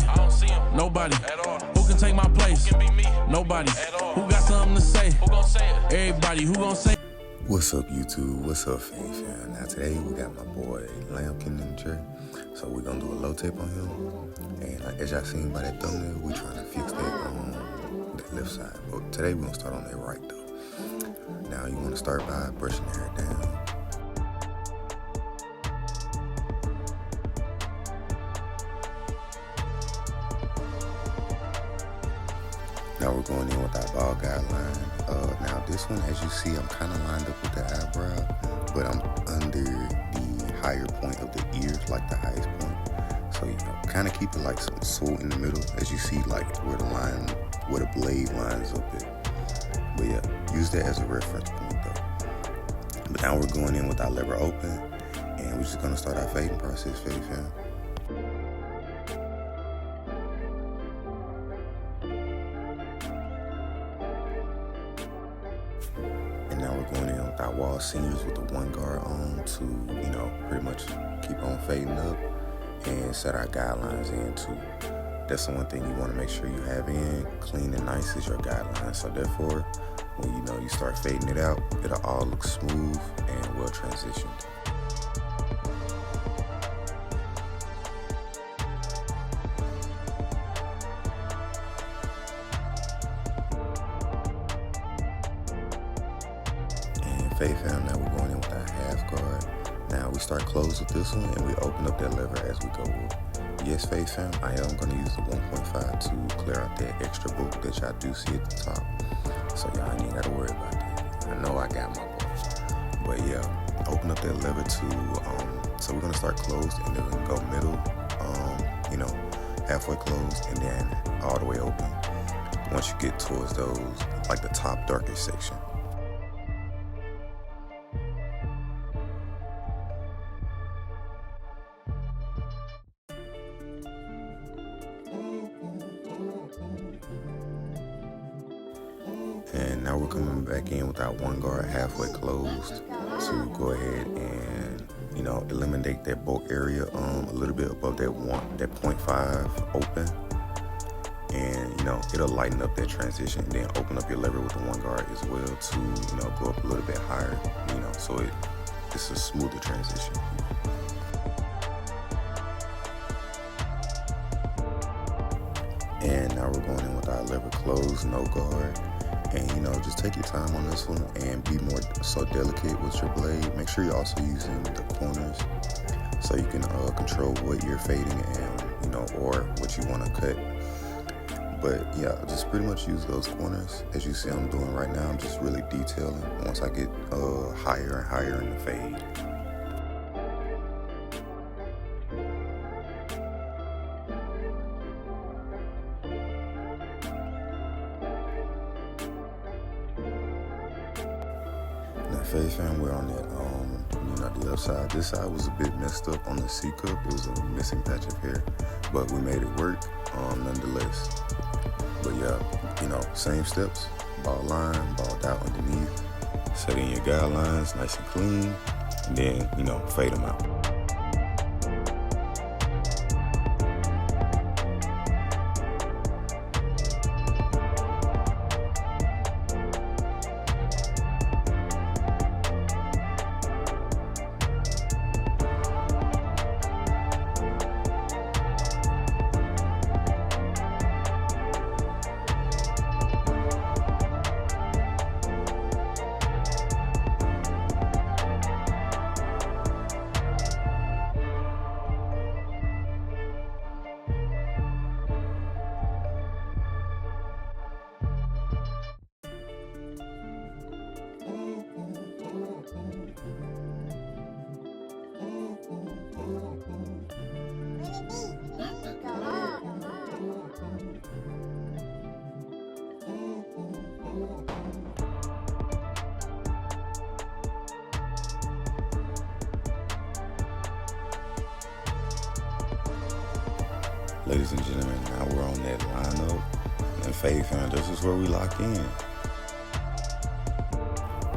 way? I don't see him. Nobody. At all. Who can take my place? Who can be me? Nobody. At all. Who got something to say? Who gon' say it? Everybody. Who gon' say? What's up, YouTube? What's up, fam? Now today we got my boy Lampkin in the chair, so we're gonna do a low tape on him. And as y'all seen by that thumbnail, we trying to fix that on the left side. But today we're gonna start on that right though. Now you want to start by brushing the hair down. Now we're going in with our ball guideline. Now this one, as you see, I'm kind of lined up with the eyebrow, but I'm under the higher point of the ear, like the highest point. So, you know, kind of keep it like some swoop in the middle, as you see, like where the blade lines up at. But yeah, use that as a reference point though. But now we're going in with our lever open, and we're just gonna start our fading process, fam. Now we're going in with our wall seniors with the one guard on to, you know, pretty much keep on fading up and set our guidelines in too. That's the one thing you want to make sure you have in clean and nice is your guidelines. So therefore, when you know you start fading it out, it'll all look smooth and well transitioned. Fade fam, now we're going in with our half guard. Now we start close with this one and we open up that lever as we go up. Yes, fade fam, I am going to use the 1.5 to clear out that extra boot that y'all do see at the top. So y'all ain't got to worry about that. I know I got my boy. But yeah, open up that lever to, so we're going to start closed and then go middle, you know, halfway closed and then all the way open. Once you get towards those, like the top darkest section. And now we're coming back in with our one guard halfway closed to go ahead and, you know, eliminate that bulk area a little bit above that 0.5 open. And, you know, it'll lighten up that transition and then open up your lever with the one guard as well to, you know, go up a little bit higher, you know, so it's a smoother transition. And now we're going in with our lever closed, no guard. And, you know, just take your time on this one and be more so delicate with your blade. Make sure you're also using the corners so you can control what you're fading and, you know, or what you want to cut. But yeah, just pretty much use those corners. As you see I'm doing right now, I'm just really detailing once I get higher and higher in the fade. Fade fam, we're on that, you know, the left side. This side was a bit messed up on the C cup. It was a missing patch of hair, but we made it work, nonetheless. But yeah, you know, same steps, ball line, balled out underneath, setting your guidelines nice and clean, and then, you know, fade them out. Ladies and gentlemen, now we're on that lineup and fade fam. This is where we lock in.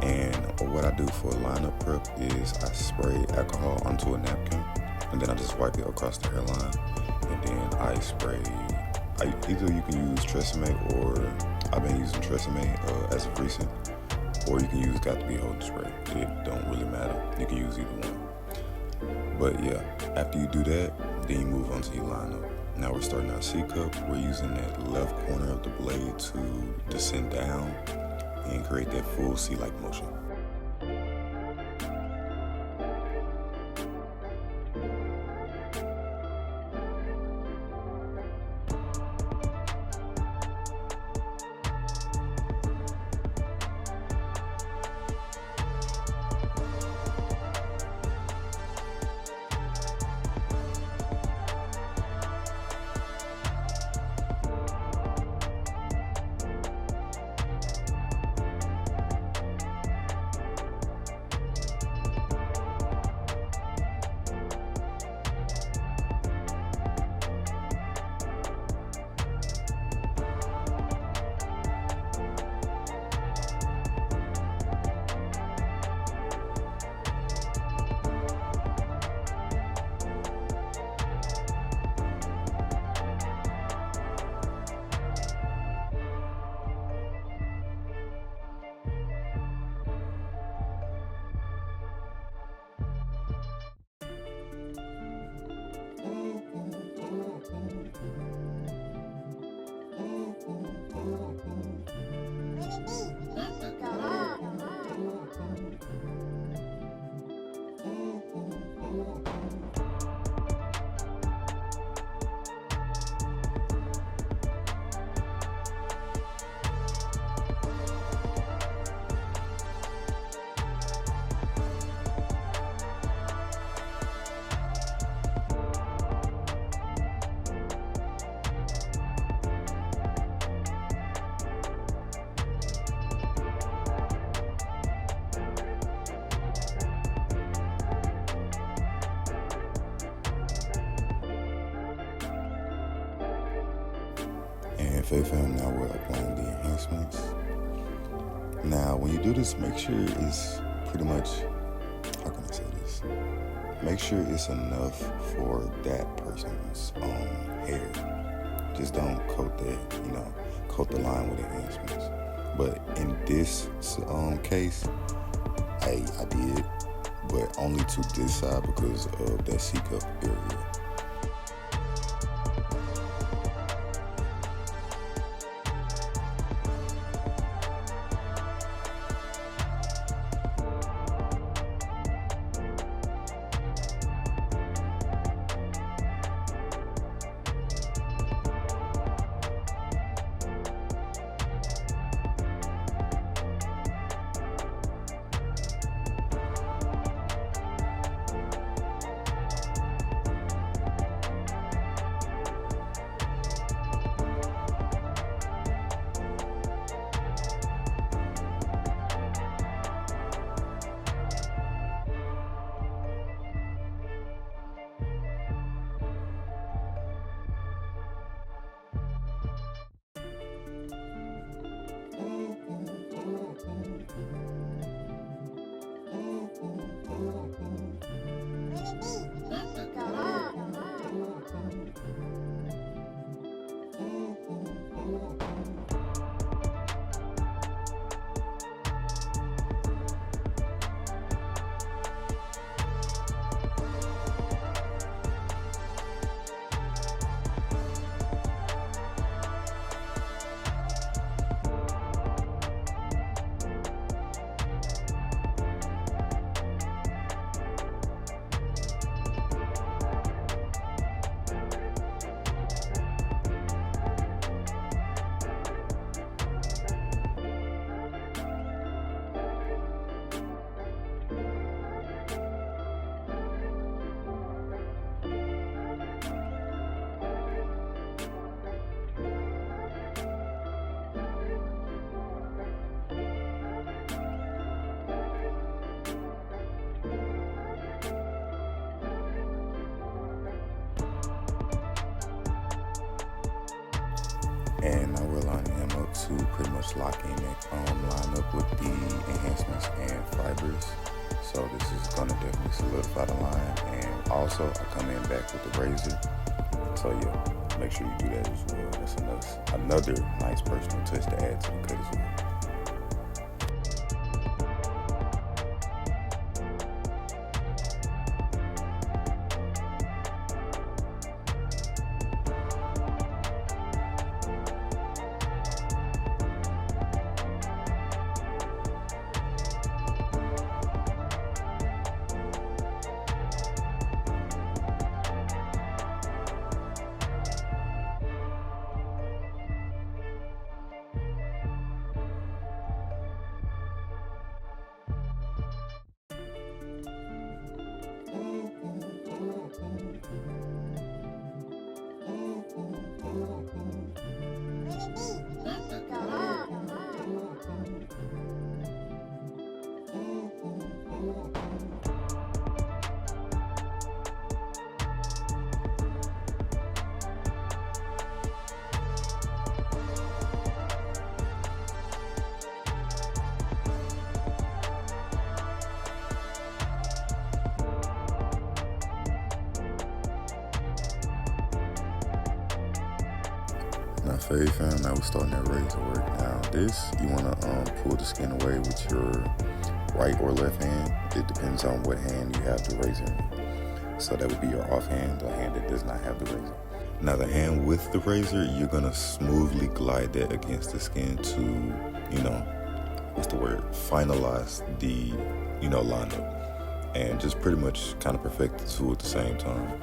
And what I do for a lineup prep is I spray alcohol onto a napkin and then I just wipe it across the hairline. And then I spray. Either you can use Tresemme, or I've been using Tresemme as of recent, or you can use Got to Be Holding spray. It don't really matter. You can use either one. But yeah, after you do that, then you move on to your lineup. Now we're starting our C cup. We're using that left corner of the blade to descend down and create that full C-like motion. And Faith Fam, now we're applying the enhancements. Now, when you do this, make sure it's pretty much, how can I say this? Make sure it's enough for that person's hair. Just don't coat that, coat the line with enhancements. But in this case, I did, but only to this side because of that C cup area. And now we're lining him up to pretty much lock in that line up with the enhancements and fibers. So this is gonna definitely solidify the line. And also I come in back with the razor. So yeah, make sure you do that as well. That's another nice personal touch to add to the cut as well. Now fade fam, now we're starting that razor work. Now this, you wanna pull the skin away with your right or left hand. It depends on what hand you have the razor in. So that would be your off hand, the hand that does not have the razor. Now the hand with the razor, you're gonna smoothly glide that against the skin to, finalize the, lineup. And just pretty much kind of perfect the two at the same time.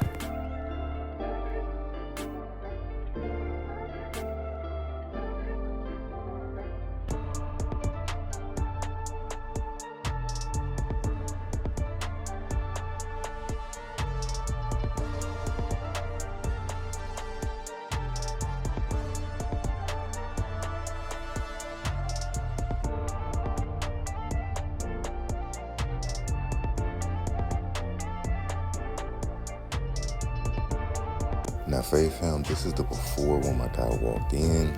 Now fade fam, this is the before when my guy walked in.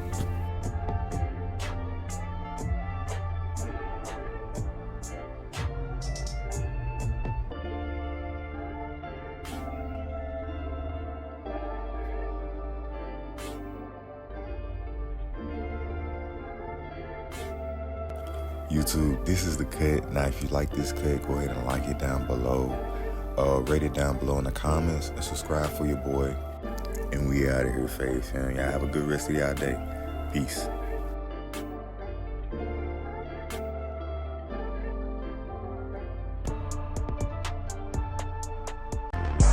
YouTube, this is the cut. Now if you like this cut, go ahead and like it down below. Rate it down below in the comments and subscribe for your boy. And we out of here, fade fam. Y'all have a good rest of y'all day. Peace.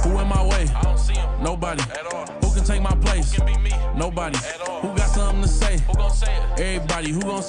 Who in my way? I don't see him. Nobody. At all. Who can take my place? It can be me. Nobody. At all. Who got something to say? Who gon' say it? Everybody. Who gon' say